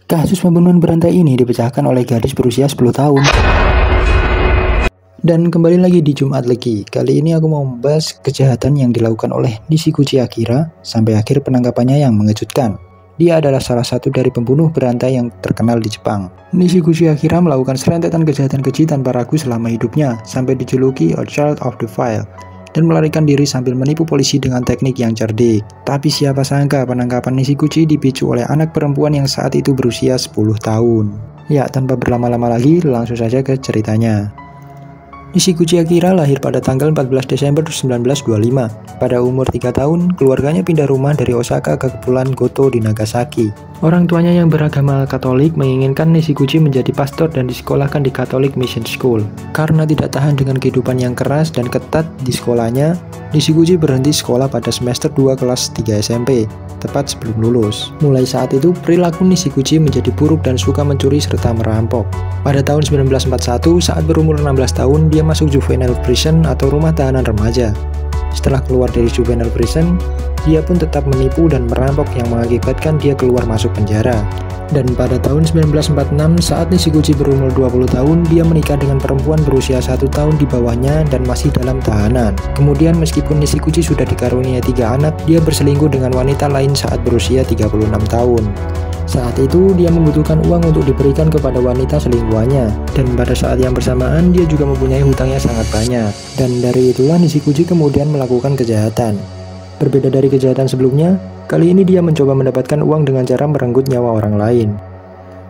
Kasus pembunuhan berantai ini dipecahkan oleh gadis berusia 10 tahun. Dan kembali lagi di Jumat Legi. Kali ini aku mau membahas kejahatan yang dilakukan oleh Nishiguchi Akira sampai akhir penangkapannya yang mengejutkan. Dia adalah salah satu dari pembunuh berantai yang terkenal di Jepang. Nishiguchi Akira melakukan serentetan kejahatan keji tanpa ragu selama hidupnya, sampai dijuluki A Child of the File, dan melarikan diri sambil menipu polisi dengan teknik yang cerdik. Tapi siapa sangka penangkapan Nishiguchi dipicu oleh anak perempuan yang saat itu berusia 10 tahun. Ya, tanpa berlama-lama lagi, langsung saja ke ceritanya. Nishiguchi Akira lahir pada tanggal 14 Desember 1925. Pada umur 3 tahun, keluarganya pindah rumah dari Osaka ke Kepulauan Goto di Nagasaki. Orang tuanya yang beragama Katolik menginginkan Nishiguchi menjadi pastor dan disekolahkan di Catholic Mission School. Karena tidak tahan dengan kehidupan yang keras dan ketat di sekolahnya, Nishiguchi berhenti sekolah pada semester 2 kelas 3 SMP, tepat sebelum lulus. Mulai saat itu, perilaku Nishiguchi menjadi buruk dan suka mencuri serta merampok. Pada tahun 1941, saat berumur 16 tahun, dia masuk juvenile prison atau rumah tahanan remaja. Setelah keluar dari juvenile prison, dia pun tetap menipu dan merampok yang mengakibatkan dia keluar masuk penjara. Dan pada tahun 1946, saat Nishiguchi berumur 20 tahun, dia menikah dengan perempuan berusia 1 tahun di bawahnya dan masih dalam tahanan. Kemudian meskipun Nishiguchi sudah dikaruniai 3 anak, dia berselingkuh dengan wanita lain saat berusia 36 tahun. Saat itu, dia membutuhkan uang untuk diberikan kepada wanita selingkuhannya. Dan pada saat yang bersamaan, dia juga mempunyai hutangnya sangat banyak. Dan dari itulah Nishiguchi kemudian melakukan kejahatan. Berbeda dari kejahatan sebelumnya, kali ini dia mencoba mendapatkan uang dengan cara merenggut nyawa orang lain.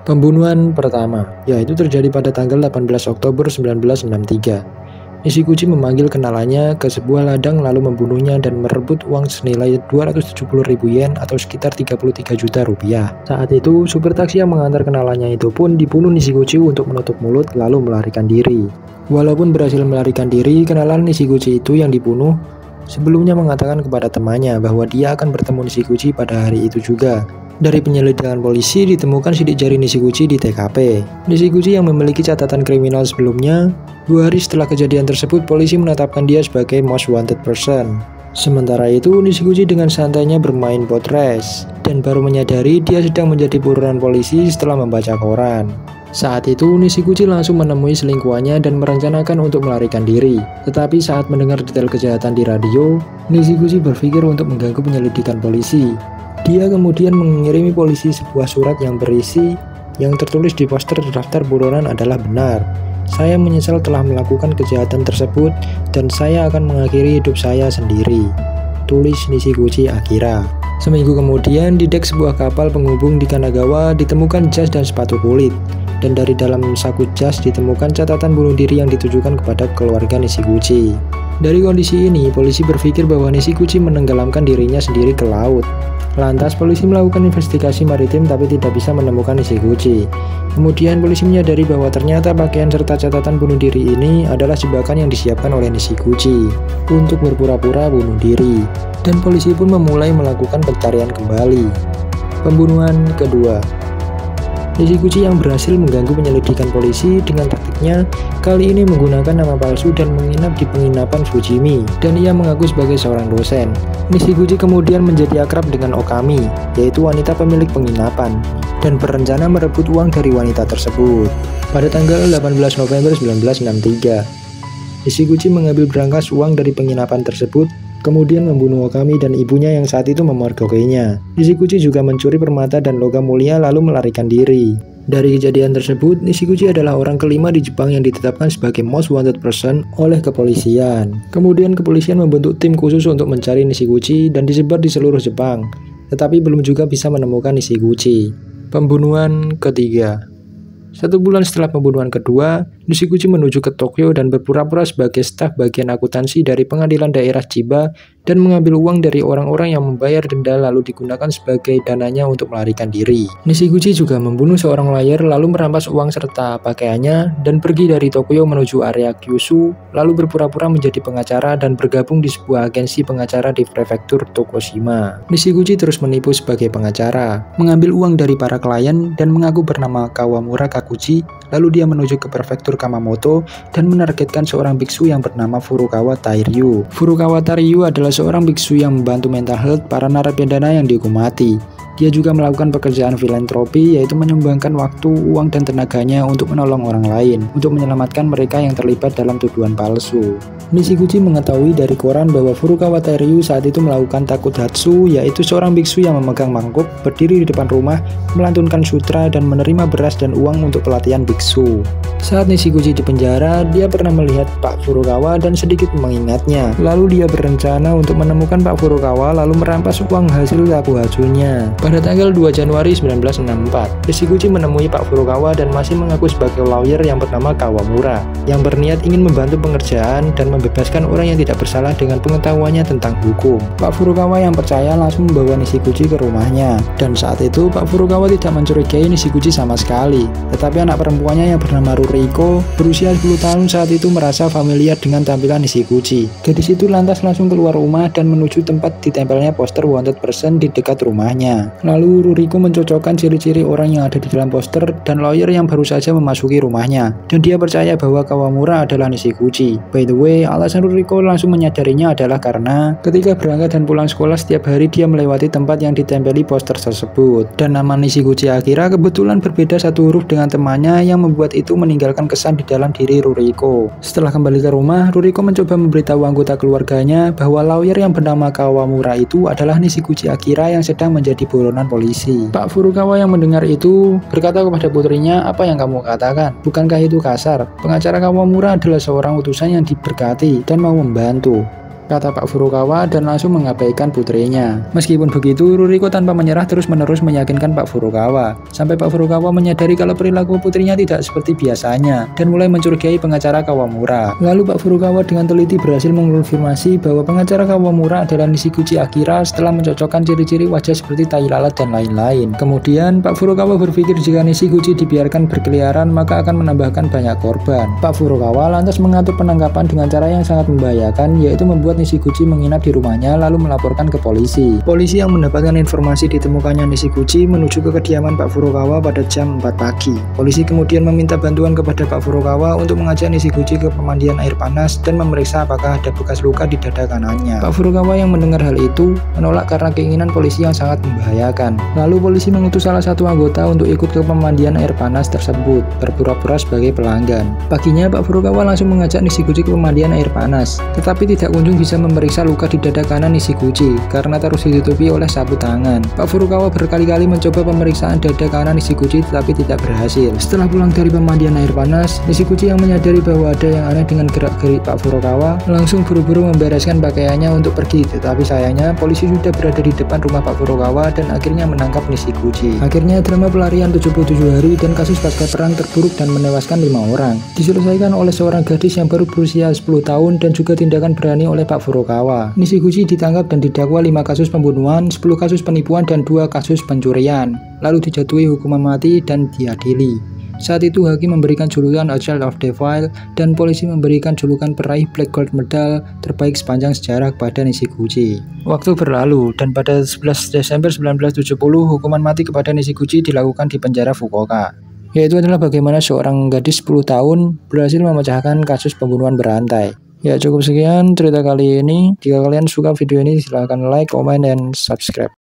Pembunuhan pertama, yaitu terjadi pada tanggal 18 Oktober 1963. Nishiguchi memanggil kenalannya ke sebuah ladang lalu membunuhnya dan merebut uang senilai 270.000 yen atau sekitar 33 juta rupiah. Saat itu, supir taksi yang mengantar kenalannya itu pun dibunuh Nishiguchi untuk menutup mulut lalu melarikan diri. Walaupun berhasil melarikan diri, kenalan Nishiguchi itu yang dibunuh sebelumnya mengatakan kepada temannya bahwa dia akan bertemu Nishiguchi pada hari itu juga. Dari penyelidikan polisi ditemukan sidik jari Nishiguchi di TKP. Nishiguchi yang memiliki catatan kriminal sebelumnya, 2 hari setelah kejadian tersebut polisi menetapkan dia sebagai most wanted person. Sementara itu Nishiguchi dengan santainya bermain boat race dan baru menyadari dia sedang menjadi buronan polisi setelah membaca koran. Saat itu Nishiguchi langsung menemui selingkuhannya dan merencanakan untuk melarikan diri. Tetapi saat mendengar detail kejahatan di radio, Nishiguchi berpikir untuk mengganggu penyelidikan polisi. Dia kemudian mengirimi polisi sebuah surat yang berisi yang tertulis di poster daftar buronan adalah benar. Saya menyesal telah melakukan kejahatan tersebut dan saya akan mengakhiri hidup saya sendiri. Tulis Nishiguchi Akira. Seminggu kemudian di dek sebuah kapal penghubung di Kanagawa ditemukan jas dan sepatu kulit. Dan dari dalam saku jas ditemukan catatan bunuh diri yang ditujukan kepada keluarga Nishiguchi. Dari kondisi ini, polisi berpikir bahwa Nishiguchi menenggelamkan dirinya sendiri ke laut. Lantas polisi melakukan investigasi maritim tapi tidak bisa menemukan Nishiguchi. Kemudian polisi menyadari bahwa ternyata pakaian serta catatan bunuh diri ini adalah jebakan yang disiapkan oleh Nishiguchi untuk berpura-pura bunuh diri. Dan polisi pun memulai melakukan pencarian kembali. Pembunuhan kedua. Nishiguchi yang berhasil mengganggu penyelidikan polisi dengan taktiknya kali ini menggunakan nama palsu dan menginap di penginapan Fujimi, dan ia mengaku sebagai seorang dosen. Nishiguchi kemudian menjadi akrab dengan Okami, yaitu wanita pemilik penginapan, dan berencana merebut uang dari wanita tersebut. Pada tanggal 18 November 1963, Nishiguchi mengambil berangkas uang dari penginapan tersebut, kemudian membunuh Okami dan ibunya yang saat itu memergokainya. Nishiguchi juga mencuri permata dan logam mulia lalu melarikan diri. Dari kejadian tersebut, Nishiguchi adalah orang kelima di Jepang yang ditetapkan sebagai most wanted person oleh kepolisian. Kemudian kepolisian membentuk tim khusus untuk mencari Nishiguchi dan disebar di seluruh Jepang, tetapi belum juga bisa menemukan Nishiguchi. Pembunuhan ketiga. 1 bulan setelah pembunuhan kedua, Nishiguchi menuju ke Tokyo dan berpura-pura sebagai staf bagian akuntansi dari pengadilan daerah Chiba dan mengambil uang dari orang-orang yang membayar denda lalu digunakan sebagai dananya untuk melarikan diri. Nishiguchi juga membunuh seorang lawyer lalu merampas uang serta pakaiannya dan pergi dari Tokyo menuju area Kyushu lalu berpura-pura menjadi pengacara dan bergabung di sebuah agensi pengacara di prefektur Tokushima. Nishiguchi terus menipu sebagai pengacara, mengambil uang dari para klien dan mengaku bernama Kawamura Kakuji, lalu dia menuju ke prefektur Kamamoto dan menargetkan seorang biksu yang bernama Furukawa Tairyu. Furukawa Tairyu adalah seorang biksu yang membantu mental health para narapidana yang dihukum mati. Dia juga melakukan pekerjaan filantropi, yaitu menyumbangkan waktu, uang, dan tenaganya untuk menolong orang lain, untuk menyelamatkan mereka yang terlibat dalam tuduhan palsu. Nishiguchi mengetahui dari koran bahwa Furukawa Tairyu saat itu melakukan takuhatsu, yaitu seorang biksu yang memegang mangkuk, berdiri di depan rumah, melantunkan sutra, dan menerima beras dan uang untuk pelatihan biksu. Saat Nishiguchi di penjara, dia pernah melihat Pak Furukawa dan sedikit mengingatnya. Lalu dia berencana untuk menemukan Pak Furukawa lalu merampas uang hasil takuhatsunya. Pada tanggal 2 Januari 1964, Nishiguchi menemui Pak Furukawa dan masih mengaku sebagai lawyer yang bernama Kawamura, yang berniat ingin membantu pengerjaan dan membebaskan orang yang tidak bersalah dengan pengetahuannya tentang hukum. Pak Furukawa yang percaya langsung membawa Nishiguchi ke rumahnya, dan saat itu Pak Furukawa tidak mencurigai Nishiguchi sama sekali. Tetapi anak perempuannya yang bernama Ruriko, berusia 10 tahun saat itu merasa familiar dengan tampilan Nishiguchi. Gadis itu lantas langsung keluar rumah dan menuju tempat ditempelnya poster wanted person di dekat rumahnya. Lalu Ruriko mencocokkan ciri-ciri orang yang ada di dalam poster dan lawyer yang baru saja memasuki rumahnya, dan dia percaya bahwa Kawamura adalah Nishiguchi. By the way, alasan Ruriko langsung menyadarinya adalah karena ketika berangkat dan pulang sekolah setiap hari dia melewati tempat yang ditempeli poster tersebut, dan nama Nishiguchi Akira kebetulan berbeda satu huruf dengan temannya yang membuat itu meninggalkan kesan di dalam diri Ruriko. Setelah kembali ke rumah, Ruriko mencoba memberitahu anggota keluarganya bahwa lawyer yang bernama Kawamura itu adalah Nishiguchi Akira yang sedang menjadi buronan polisi. Pak Furukawa yang mendengar itu berkata kepada putrinya, "Apa yang kamu katakan? Bukankah itu kasar? Pengacara Kawamura adalah seorang utusan yang diberkati dan mau membantu," kata Pak Furukawa dan langsung mengabaikan putrinya. Meskipun begitu, Ruriko tanpa menyerah terus-menerus meyakinkan Pak Furukawa, sampai Pak Furukawa menyadari kalau perilaku putrinya tidak seperti biasanya dan mulai mencurigai pengacara Kawamura. Lalu Pak Furukawa dengan teliti berhasil mengkonfirmasi bahwa pengacara Kawamura adalah Nishiguchi Akira setelah mencocokkan ciri-ciri wajah seperti tai lalat dan lain-lain. Kemudian Pak Furukawa berpikir jika Nishiguchi dibiarkan berkeliaran maka akan menambahkan banyak korban. Pak Furukawa lantas mengatur penangkapan dengan cara yang sangat membahayakan, yaitu membuat Nishiguchi menginap di rumahnya lalu melaporkan ke polisi. Polisi yang mendapatkan informasi ditemukannya Nishiguchi menuju ke kediaman Pak Furukawa pada jam 4 pagi. Polisi kemudian meminta bantuan kepada Pak Furukawa untuk mengajak Nishiguchi ke pemandian air panas dan memeriksa apakah ada bekas luka di dada kanannya. Pak Furukawa yang mendengar hal itu menolak karena keinginan polisi yang sangat membahayakan. Lalu polisi mengutus salah satu anggota untuk ikut ke pemandian air panas tersebut, berpura-pura sebagai pelanggan. Paginya Pak Furukawa langsung mengajak Nishiguchi ke pemandian air panas, tetapi tidak kunjung bisa memeriksa luka di dada kanan Nishiguchi karena terus ditutupi oleh sapu tangan. Pak Furukawa berkali-kali mencoba pemeriksaan dada kanan Nishiguchi tetapi tidak berhasil. Setelah pulang dari pemandian air panas, Nishiguchi yang menyadari bahwa ada yang aneh dengan gerak-gerik Pak Furukawa langsung buru-buru membereskan pakaiannya untuk pergi, tetapi sayangnya polisi sudah berada di depan rumah Pak Furukawa dan akhirnya menangkap Nishiguchi. Akhirnya drama pelarian 77 hari dan kasus pasca perang terburuk dan menewaskan 5 orang diselesaikan oleh seorang gadis yang baru berusia 10 tahun dan juga tindakan berani oleh Pak Furukawa. Nishiguchi ditangkap dan didakwa 5 kasus pembunuhan, 10 kasus penipuan, dan 2 kasus pencurian. Lalu dijatuhi hukuman mati dan diadili. Saat itu hakim memberikan julukan A Child of Devil dan polisi memberikan julukan peraih Black Gold Medal terbaik sepanjang sejarah kepada Nishiguchi. Waktu berlalu dan pada 11 Desember 1970 hukuman mati kepada Nishiguchi dilakukan di penjara Fukuoka. Yaitu adalah bagaimana seorang gadis 10 tahun berhasil memecahkan kasus pembunuhan berantai. Ya, cukup sekian cerita kali ini. Jika kalian suka video ini silahkan like, comment, dan subscribe.